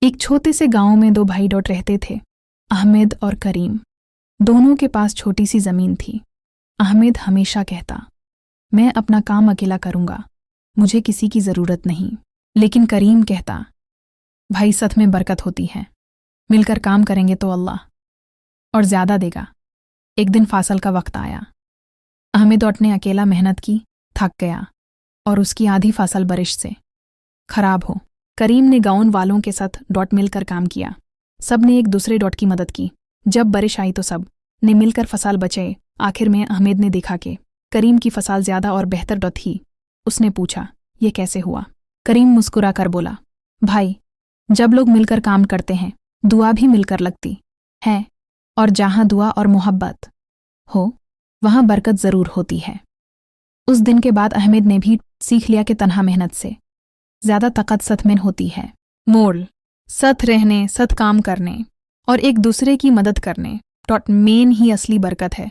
एक छोटे से गांव में दो भाई डॉट रहते थे, अहमद और करीम। दोनों के पास छोटी सी ज़मीन थी। अहमद हमेशा कहता, मैं अपना काम अकेला करूँगा, मुझे किसी की ज़रूरत नहीं। लेकिन करीम कहता, भाई साथ में बरकत होती है, मिलकर काम करेंगे तो अल्लाह और ज़्यादा देगा। एक दिन फासल का वक्त आया। अहमद डॉट ने अकेला मेहनत की, थक गया और उसकी आधी फसल बारिश से खराब हो। करीम ने गाँव वालों के साथ डॉट मिलकर काम किया। सब ने एक दूसरे डॉट की मदद की। जब बारिश आई तो सब ने मिलकर फसल बचाए। आखिर में अहमद ने देखा कि करीम की फसल ज़्यादा और बेहतर डॉट थी। उसने पूछा, ये कैसे हुआ? करीम मुस्कुरा कर बोला, भाई, जब लोग मिलकर काम करते हैं दुआ भी मिलकर लगती है, और जहाँ दुआ और मोहब्बत हो वहाँ बरकत ज़रूर होती है। उस दिन के बाद अहमद ने भी सीख लिया कि तन्हा मेहनत से ज़्यादा ताकत सत में होती है। मोल सत रहने, सत काम करने और एक दूसरे की मदद करने डॉट मेन ही असली बरकत है।